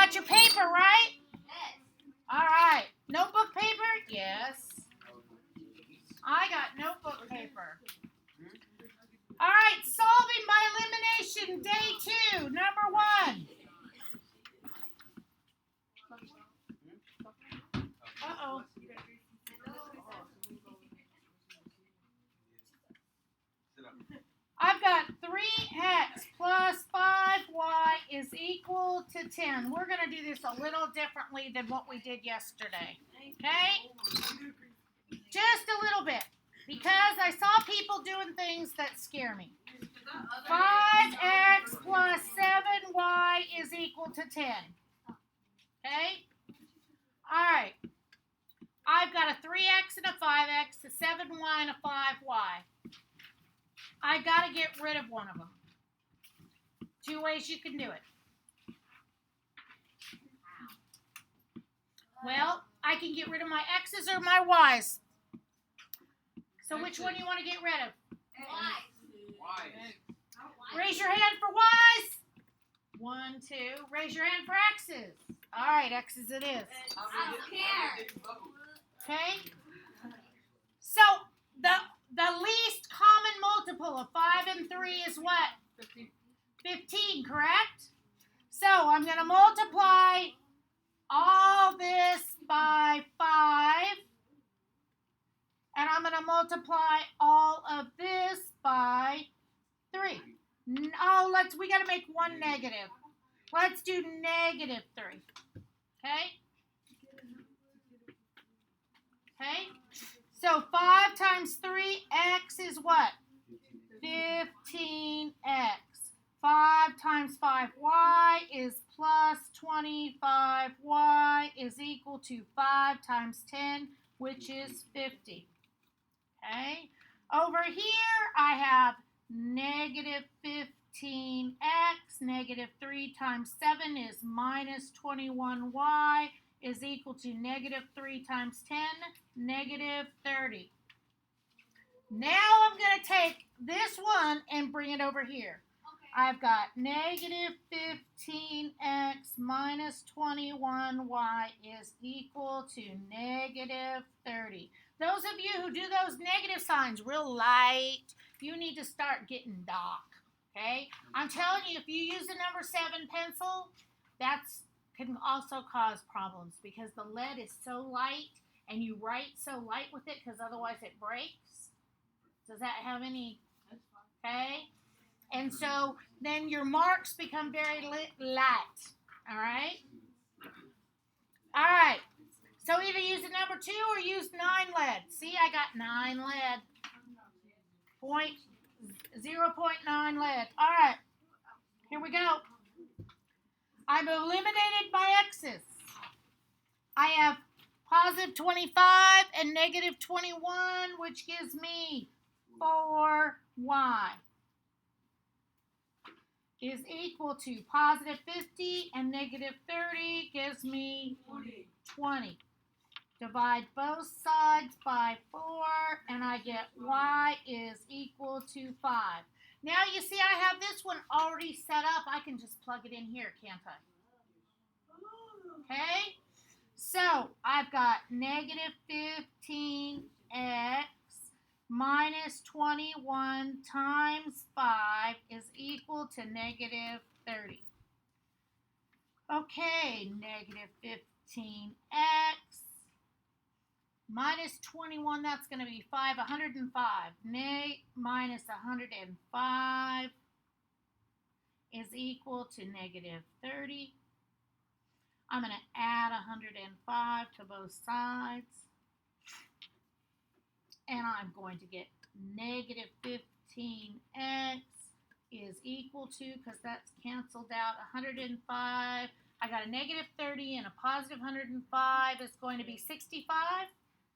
got your paper, right? All right. Notebook paper? Yes. I got notebook paper. All right. Solving by elimination, day 2, number 1. Uh-oh. I've got 3x plus 5y is equal to 10. We're going to do this a little differently than what we did yesterday. Okay? Just a little bit. Because I saw people doing things that scare me. 5x plus 7y is equal to 10. Okay? All right. I've got a 3x and a 5x, a 7y and a 5y. I got to get rid of one of them. 2 ways you can do it. Well, I can get rid of my x's or my y's. So which one do you want to get rid of? Y's. Raise your hand for y's. 1, 2. Raise your hand for x's. All right, x's it is. I don't care. Okay? So the least common multiple of 5 and 3 is what? 15, correct? So I'm going to multiply all this by 5. And I'm going to multiply all of this by 3. Oh, we got to make one negative. Let's do negative 3. Okay? Okay? So 5 times 3x is what? 15x. 5 times 5y is plus 25y is equal to 5 times 10, which is 50. Okay? Over here, I have negative 15x. Negative 3 times 7 is minus 21y is equal to negative 3 times 10, negative 30. Now I'm going to take this one and bring it over here. Okay. I've got negative 15x minus 21y is equal to negative 30. Those of you who do those negative signs real light, you need to start getting dark. Okay? I'm telling you, if you use a number 7 pencil, that's can also cause problems because the lead is so light and you write so light with it because otherwise it breaks. Does that have any? Okay? And so then your marks become very light. All right? All right. So either use a number 2 or use 9 lead. See, I got 9 lead. 0.9 lead. All right. Here we go. I'm eliminated by x's. I have positive 25 and negative 21, which gives me 4y is equal to positive 50 and negative 30 gives me 20. Divide both sides by 4 and I get y is equal to 5. Now you see I have this one already set up. I can just plug it in here, can't I? Okay? So I've got negative 15x minus 21 times 5 is equal to negative 30. Okay, negative 15x minus 21, that's going to be 105. Minus 105 is equal to negative 30. I'm going to add 105 to both sides. And I'm going to get negative 15x is equal to, because that's canceled out, 105. I got a negative 30 and a positive 105 is going to be 65.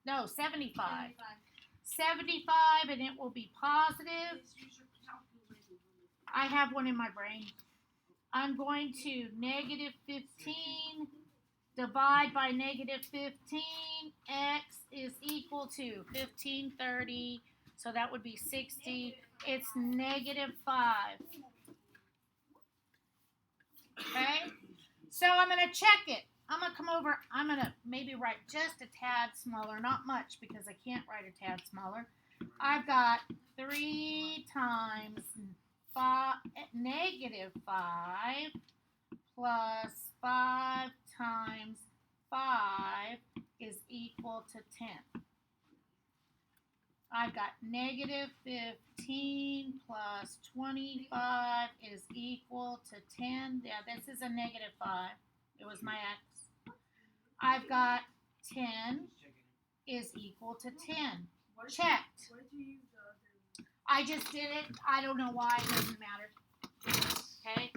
No, 75. 75, and it will be positive. I have one in my brain. I'm going to negative 15 divide by negative 15. X is equal to 1530. So that would be 60. It's negative 5. Okay? So I'm going to check it. I'm going to come over. I'm going to maybe write just a tad smaller. Not much because I can't write a tad smaller. I've got 3 times negative 5 plus 5 times 5 is equal to 10. I've got negative 15 plus 25 is equal to 10. Yeah, this is a negative 5. It was my x. I've got 10 is equal to 10. Checked. I just did it. I don't know why. It doesn't matter. Okay.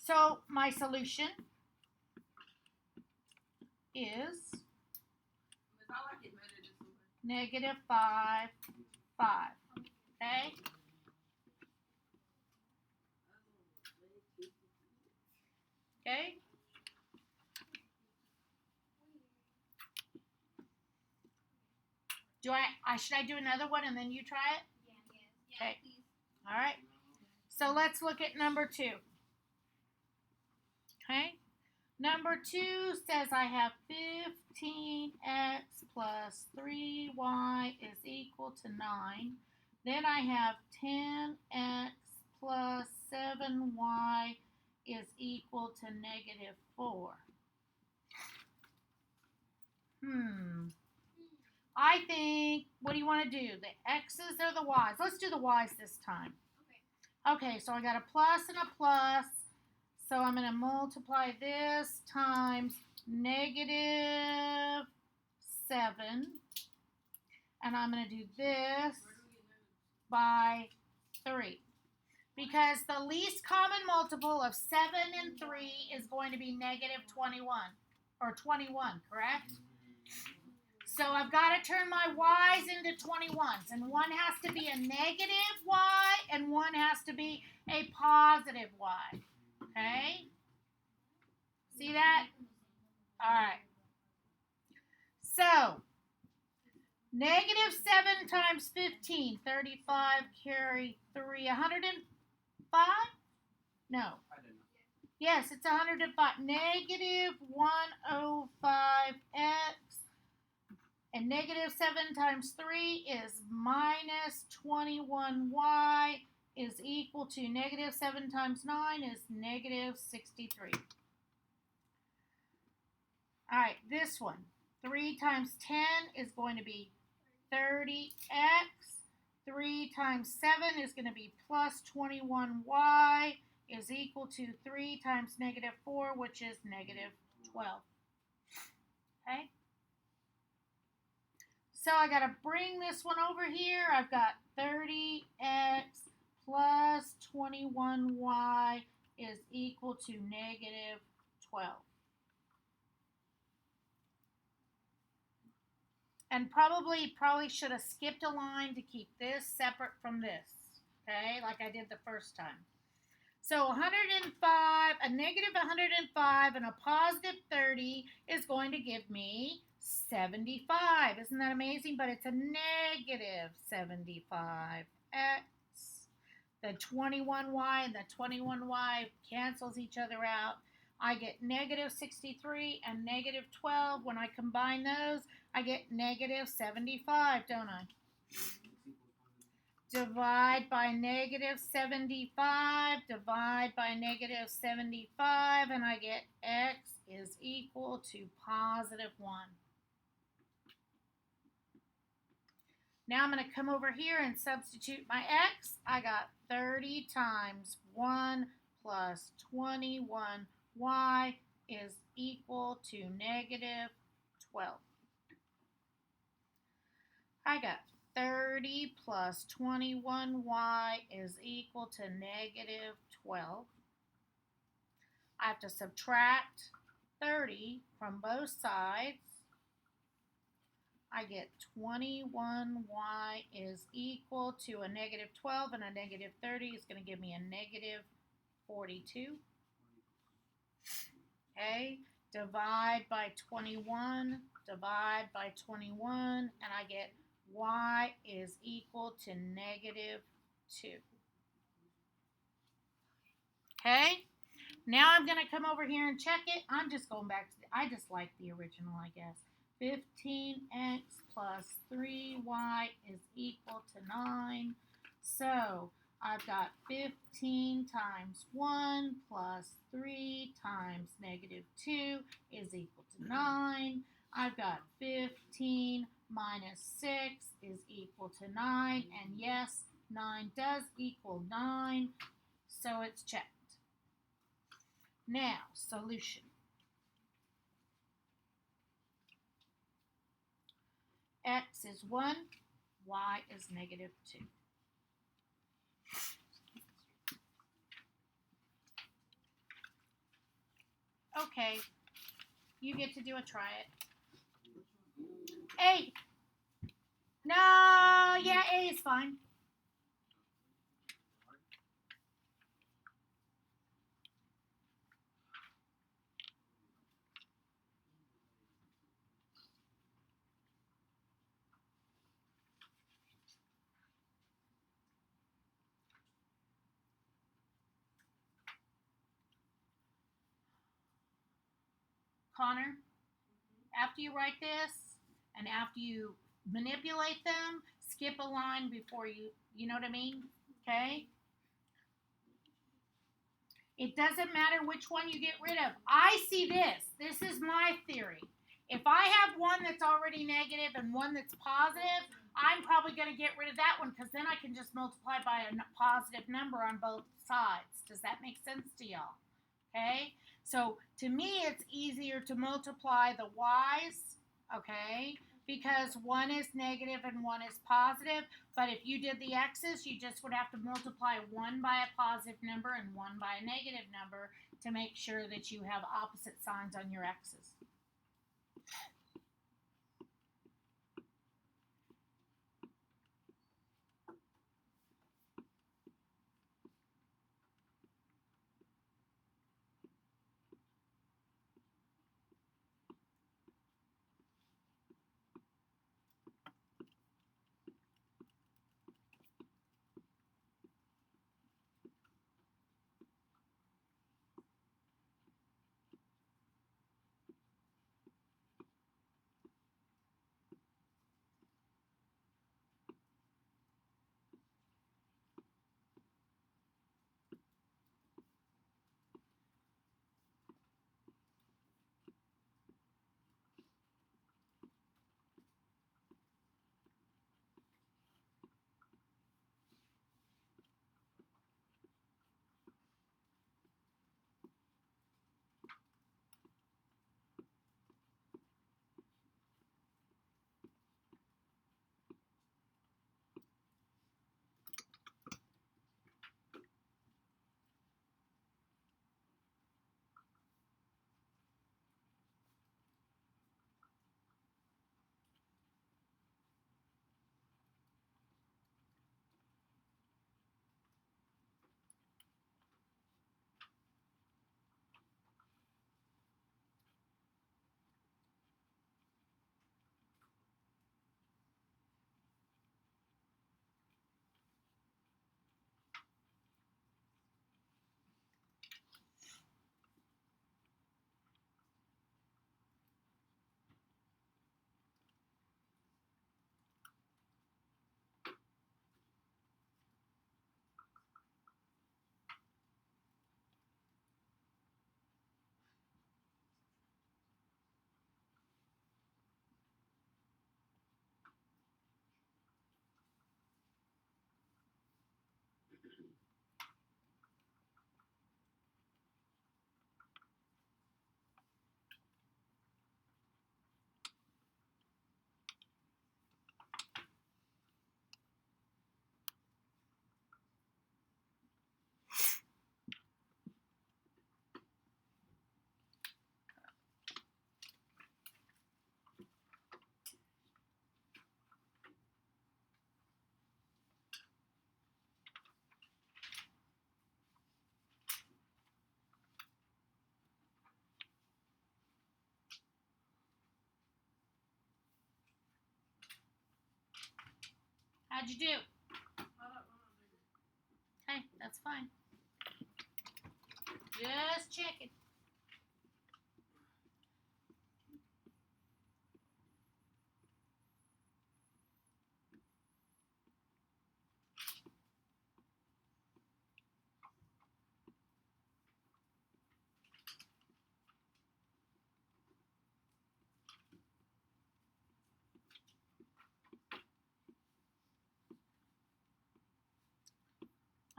So my solution is negative 5, 5. Okay? Okay? Should I do another one and then you try it? Yeah. Okay. All right. So let's look at number 2. Okay? Number 2 says I have 15x plus 3y is equal to 9. Then I have 10x plus 7y is equal to negative 4. I think, what do you want to do? The x's or the y's? Let's do the y's this time. Okay, so I got a plus and a plus. So I'm going to multiply this times negative 7. And I'm going to do this by 3. Because the least common multiple of 7 and 3 is going to be negative 21. Or 21, correct? So I've got to turn my y's into 21s. And one has to be a negative y and one has to be a positive y. Okay? See that? All right. So, negative 7 times 15, 35, carry 3, 105? No. Yes, it's 105. Negative 105x. And negative 7 times 3 is minus 21y is equal to negative 7 times 9 is negative 63. All right, this one. 3 times 10 is going to be 30x. 3 times 7 is going to be plus 21y is equal to 3 times negative 4, which is negative 12. Okay? So I got to bring this one over here. I've got 30x plus 21y is equal to negative 12. And probably should have skipped a line to keep this separate from this. Okay, like I did the first time. So 105, a negative 105 and a positive 30 is going to give me 75. Isn't that amazing? But it's a negative 75x. The 21y and the 21y cancels each other out. I get negative 63 and negative 12. When I combine those, I get negative 75, don't I? Divide by negative 75, divide by negative 75, and I get x is equal to positive 1. Now I'm going to come over here and substitute my x. I got 30 times 1 plus 21y is equal to negative 12. I got 30 plus 21y is equal to negative 12. I have to subtract 30 from both sides. I get 21y is equal to a negative 12, and a negative 30 is going to give me a negative 42. Okay, divide by 21, divide by 21, and I get y is equal to negative 2. Now I'm going to come over here and check it. I'm just going back to, I just like the original, I guess. 15x plus 3y is equal to 9. So I've got 15 times 1 plus 3 times negative 2 is equal to 9. I've got 15 minus 6 is equal to 9. And yes, 9 does equal 9. So it's checked. Now, solution. X is 1, y is negative 2. Okay, you get to do a try it. A. No, yeah, A is fine. Connor, after you write this and after you manipulate them, skip a line before you know what I mean? Okay? It doesn't matter which one you get rid of. I see this. This is my theory. If I have one that's already negative and one that's positive, I'm probably going to get rid of that one because then I can just multiply by a positive number on both sides. Does that make sense to y'all? Okay? So to me, it's easier to multiply the y's, okay, because one is negative and one is positive. But if you did the x's, you just would have to multiply one by a positive number and one by a negative number to make sure that you have opposite signs on your x's. How'd you do? Okay, that's fine. Just checking.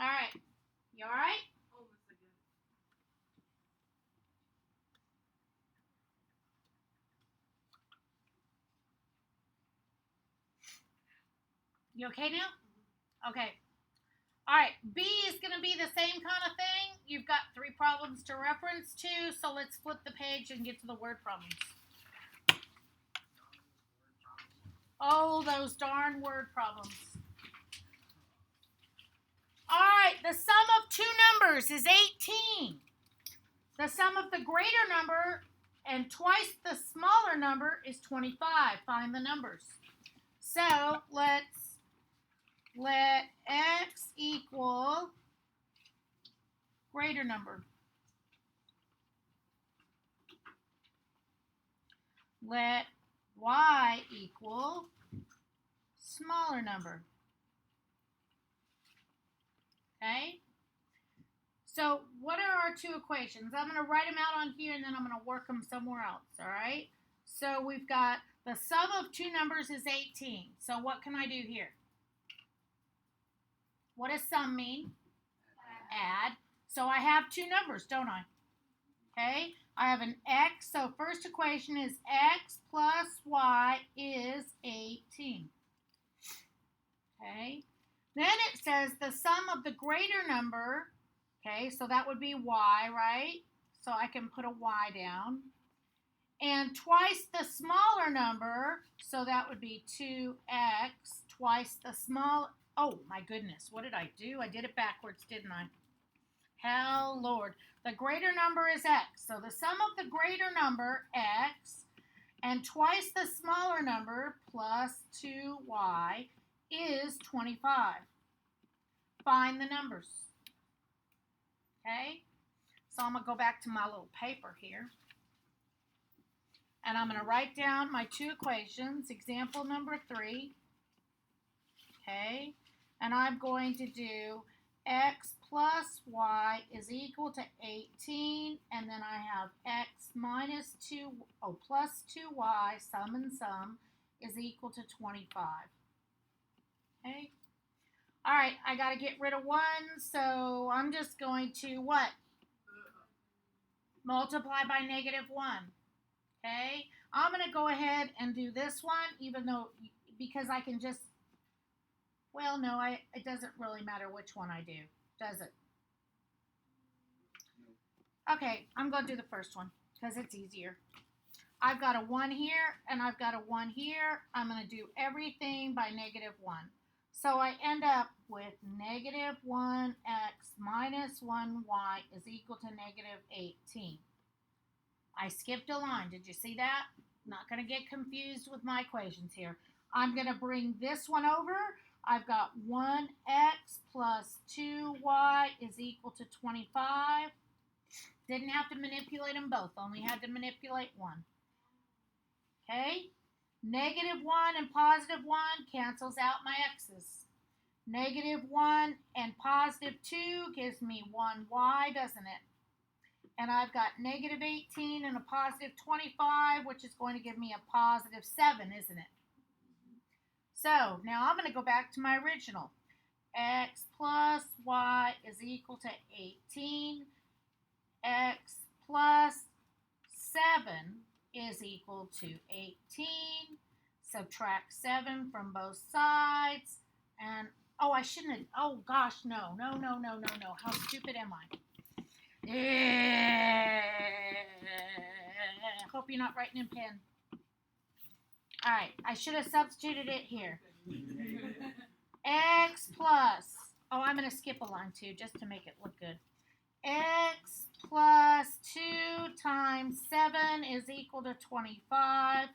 All right. You all right? You okay now? Okay. All right. B is going to be the same kind of thing. You've got 3 problems to reference to, so let's flip the page and get to the word problems. Oh, those darn word problems. All right, the sum of 2 numbers is 18. The sum of the greater number and twice the smaller number is 25. Find the numbers. So let x equal greater number. Let y equal smaller number. Okay? So what are our 2 equations? I'm going to write them out on here and then I'm going to work them somewhere else, all right? So we've got the sum of 2 numbers is 18. So what can I do here? What does sum mean? Add. So I have 2 numbers, don't I? Okay? I have an x, so first equation is x plus y is 18. Okay? Then it says the sum of the greater number, okay, so that would be y, right? So I can put a y down. And twice the smaller number, so that would be 2x, twice the small, oh my goodness, what did I do? I did it backwards, didn't I? Hell, Lord. The greater number is x, so the sum of the greater number, x, and twice the smaller number, plus 2y, is 25. Find the numbers. Okay? So I'm going to go back to my little paper here. And I'm going to write down my 2 equations. Example number 3. Okay? And I'm going to do x plus y is equal to 18. And then I have x minus 2, plus 2y, sum and sum, is equal to 25. Okay? All right, I got to get rid of 1, so I'm just going to what? Multiply by -1. Okay? I'm going to go ahead and do this one, even though, because I can just, well, no, it doesn't really matter which one I do, does it? Okay, I'm going to do the first one, because it's easier. I've got a 1 here, and I've got a 1 here. I'm going to do everything by -1. So I end up with -1x minus 1y is equal to -18. I skipped a line. Did you see that? Not going to get confused with my equations here. I'm going to bring this one over. I've got 1x plus 2y is equal to 25. Didn't have to manipulate them both. Only had to manipulate one. Okay? -1 and +1 cancels out my x's. -1 and +2 gives me 1y, doesn't it? And I've got -18 and a +25, which is going to give me a +7, isn't it? So now I'm going to go back to my original. X plus y is equal to 18. X plus 7 is equal to 18. Subtract 7 from both sides. And, oh, I shouldn't have, oh gosh, no. How stupid am I? Hope you're not writing in pen. All right, I should have substituted it here. X plus, oh, I'm going to skip a line too, just to make it look good. X plus 2 times 7 is equal to 25.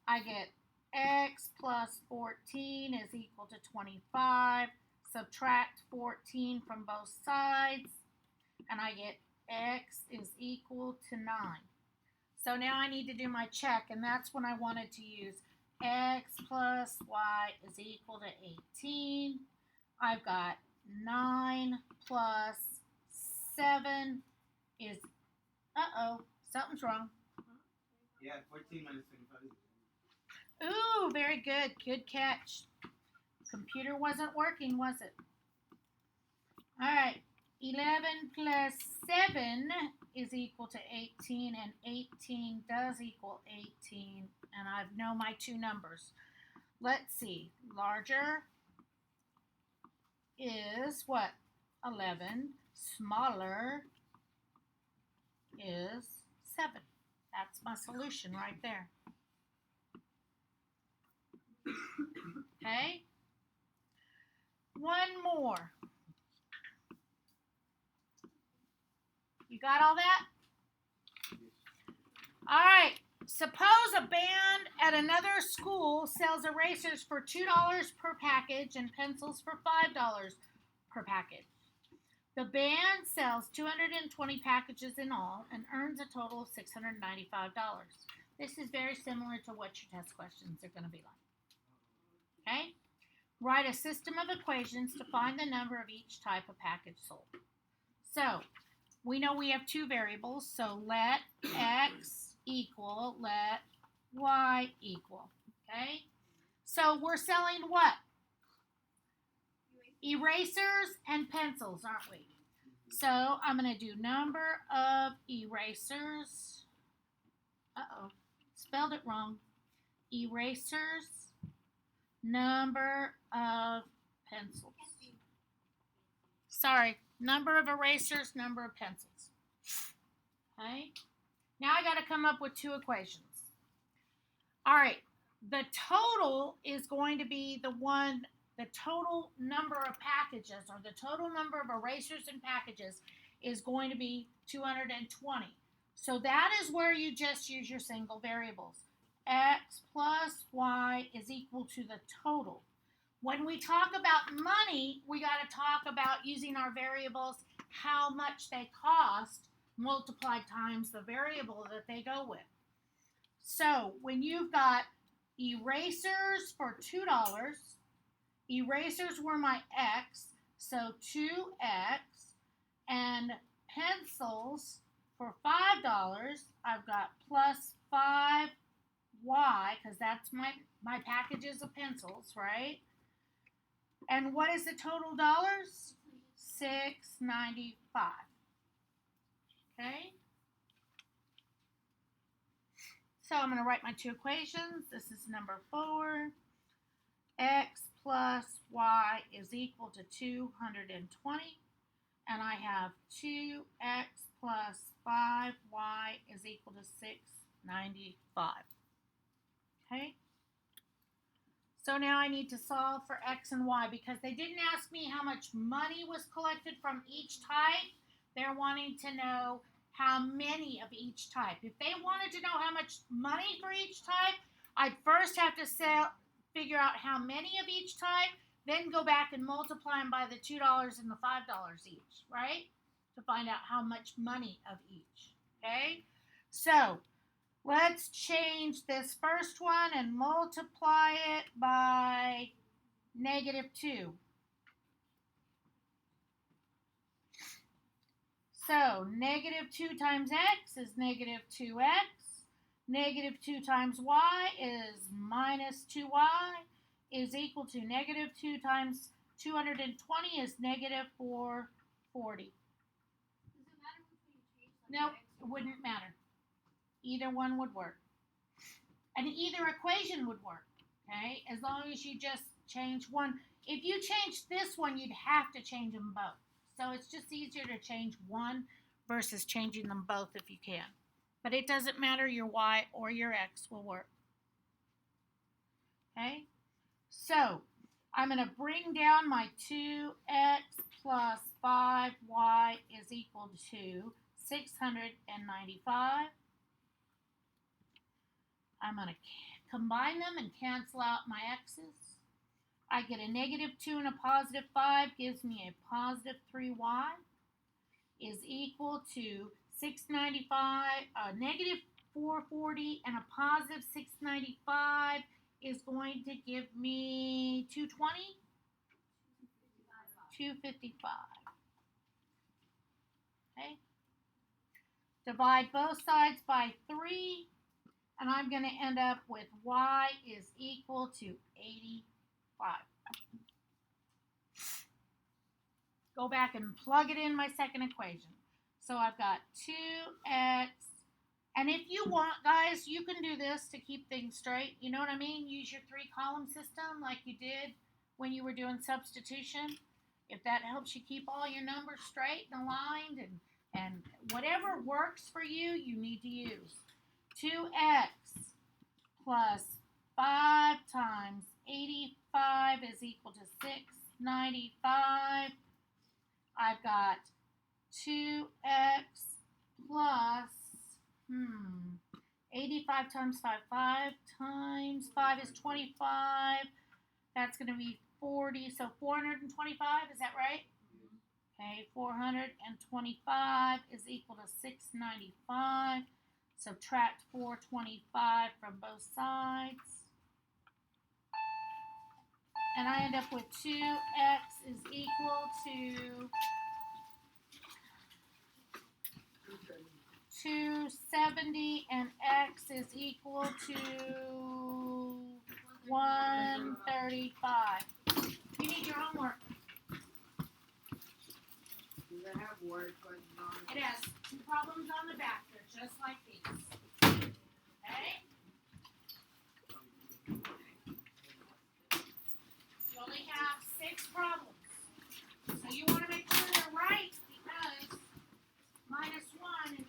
I get x plus 14 is equal to 25. Subtract 14 from both sides. And I get x is equal to 9. So now I need to do my check, and that's when I wanted to use x plus y is equal to 18. I've got 9 plus 7 is, something's wrong. Yeah, 14 minus 25. Ooh, very good. Good catch. Computer wasn't working, was it? All right. 11 plus 7 is equal to 18, and 18 does equal 18, and I know my two numbers. Let's see. Larger is what? 11. Smaller is 7. That's my solution right there. Okay? One more. You got all that? All right. Suppose a band at another school sells erasers for $2 per package and pencils for $5 per package. The band sells 220 packages in all and earns a total of $695. This is very similar to what your test questions are going to be like. Okay? Write a system of equations to find the number of each type of package sold. So, we know we have two variables, so let x equal, let y equal. Okay? So, we're selling what? Erasers and pencils, aren't we? So, I'm going to do number of erasers. Spelled it wrong. Erasers, number of pencils. Sorry, number of erasers, number of pencils. Okay? Now I got to come up with two equations. All right, the total is going to be the total number of packages, or the total number of erasers and packages is going to be 220. So that is where you just use your single variables. X plus y is equal to the total. When we talk about money, we got to talk about using our variables, how much they cost, multiplied times the variable that they go with. So when you've got erasers for $2, erasers were my X, so 2X, and pencils for $5, I've got plus 5y, because that's my packages of pencils, right? And what is the total dollars? $695. Okay? So I'm going to write my two equations. This is number 4. X plus y is equal to 220. And I have 2x plus 5y is equal to 695. Okay? So now I need to solve for x and y because they didn't ask me how much money was collected from each type. They're wanting to know how many of each type. If they wanted to know how much money for each type, I'd first have to figure out how many of each type, then go back and multiply them by the $2 and the $5 each, right? To find out how much money of each, okay? So, let's change this first one and multiply it by -2. So, -2 times x is -2x. -2 times y is -2y is equal to -2 times 220 is -440. Does it matter which one you change? Nope, it wouldn't matter. Either one would work. And either equation would work, okay? As long as you just change one. If you change this one, you'd have to change them both. So it's just easier to change one versus changing them both if you can. But it doesn't matter, your y or your x will work. Okay? So, I'm going to bring down my 2x plus 5y is equal to 695. I'm going to combine them and cancel out my x's. I get a -2 and a +5 gives me a +3y is equal equal to 695, negative 440, and a positive 695 is going to give me 220? 255. Okay. Divide both sides by 3, and I'm going to end up with y is equal to 85. Go back and plug it in my second equation. So I've got 2x, and if you want, guys, you can do this to keep things straight. You know what I mean? Use your 3-column system like you did when you were doing substitution. If that helps you keep all your numbers straight and aligned, and whatever works for you, you need to use. 2x plus 5 times 85 is equal to 695. I've got 2x plus, 85 times 5 times 5 is 25. That's going to be 40, so 425, is that right? Okay, 425 is equal to 695. Subtract 425 from both sides. And I end up with 2x is equal to 270, and x is equal to 135. You need your homework. Does it have word questions on it? It has 2 problems on the back. They're just like these. Okay? You only have 6 problems. So you want to make sure they're right, because -1 and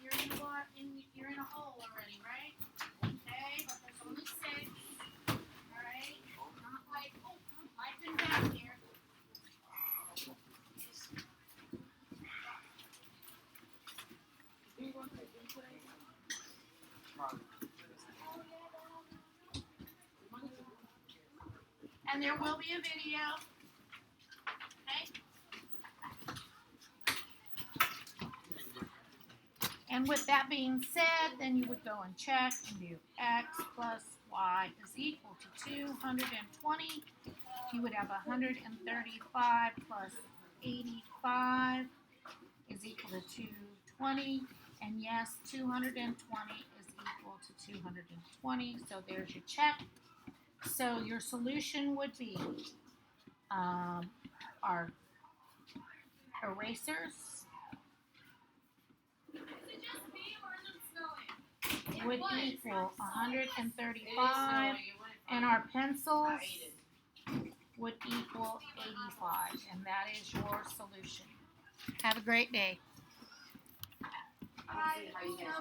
you're in a hole already, right? Okay, but there's only 6. Alright? Not like, I've been back here. And there will be a video. Okay? And with that being said, then you would go and check and do x plus y is equal to 220. You would have 135 plus 85 is equal to 220. And yes, 220 is equal to 220. So there's your check. So your solution would be our erasers would equal 135, and our pencils would equal 85, and that is your solution. Have a great day. I don't see how you get